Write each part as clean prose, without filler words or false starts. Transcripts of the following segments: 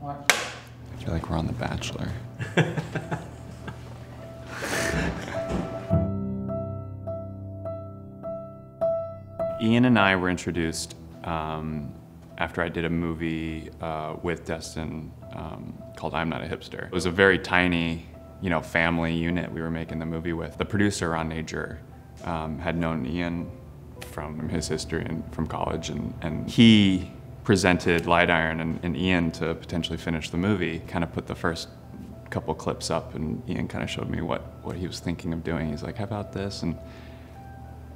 I feel like we're on The Bachelor. Ian and I were introduced after I did a movie with Destin called I'm Not a Hipster. It was a very tiny, family unit we were making the movie with. The producer, Ron Nager, had known Ian from his history and from college, and he presented Light Iron and Ian to potentially finish the movie. Kind of put the first couple clips up, and Ian kind of showed me what he was thinking of doing. He's like, how about this? And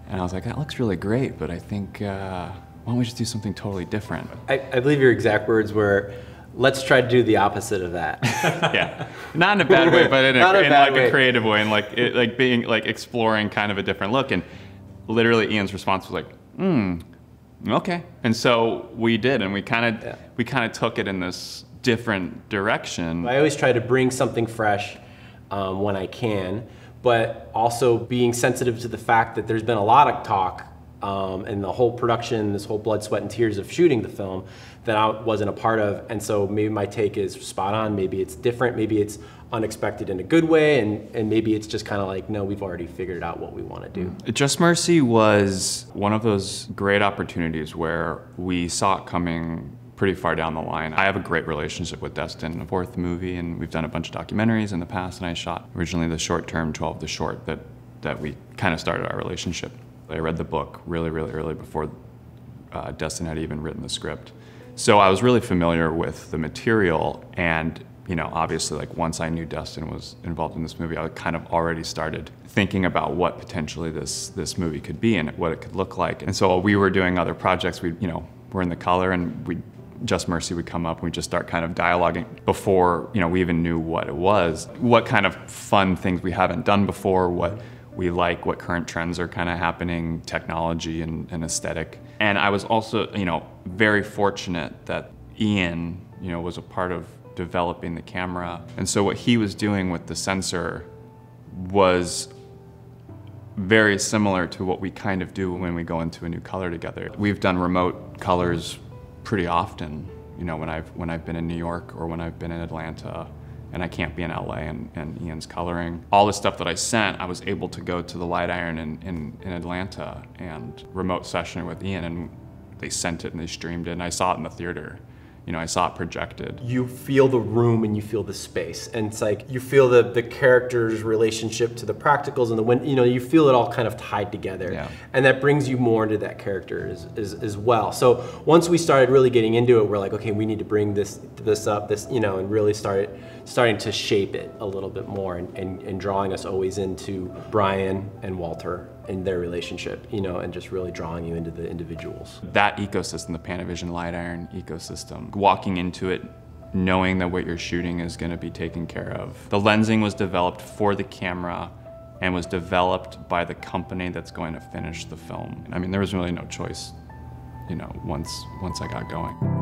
I was like, that looks really great, but I think, why don't we just do something totally different? I believe your exact words were, let's try to do the opposite of that. Yeah, not in a bad way, but in a creative way, and being exploring kind of a different look. And literally, Ian's response was like, okay. And so we did, and we kind of took it in this different direction. I always try to bring something fresh when I can, but also being sensitive to the fact that there's been a lot of talk and the whole production, this whole blood, sweat, and tears of shooting the film that I wasn't a part of. And so maybe my take is spot on, maybe it's different, maybe it's unexpected in a good way, and maybe it's just kind of like, no, we've already figured out what we want to do. Just Mercy was one of those great opportunities where we saw it coming pretty far down the line. I have a great relationship with Destin, the fourth movie, and we've done a bunch of documentaries in the past, and I shot originally the short term, 12 the short, that we kind of started our relationship. I read the book really, really early before Destin had even written the script. So I was really familiar with the material, and obviously, once I knew Destin was involved in this movie, I kind of already started thinking about what potentially this movie could be and what it could look like. And so we were doing other projects. We're in the color, and Just Mercy would come up, and we'd just start kind of dialoguing before we even knew what it was. What kind of fun things we haven't done before, what we like, what current trends are kind of happening, technology and aesthetic. And I was also, very fortunate that Ian, was a part of developing the camera. And so what he was doing with the sensor was very similar to what we kind of do when we go into a new color together. We've done remote colors pretty often, when I've been in New York or when I've been in Atlanta and I can't be in LA and Ian's coloring. All the stuff that I sent, I was able to go to the Light Iron in Atlanta and remote session with Ian, and they sent it and they streamed it, and I saw it in the theater. I saw it projected. You feel the room and you feel the space, and it's like you feel the character's relationship to the practicals and you feel it all kind of tied together. Yeah. And that brings you more into that character as well. So once we started really getting into it, we're like, okay, we need to bring this up, and really starting to shape it a little bit more, and drawing us always into Brian and Walter and their relationship, and just really drawing you into the individuals. That ecosystem, the Panavision Light Iron ecosystem, walking into it knowing that what you're shooting is going to be taken care of. The lensing was developed for the camera and was developed by the company that's going to finish the film. I mean, there was really no choice, once I got going.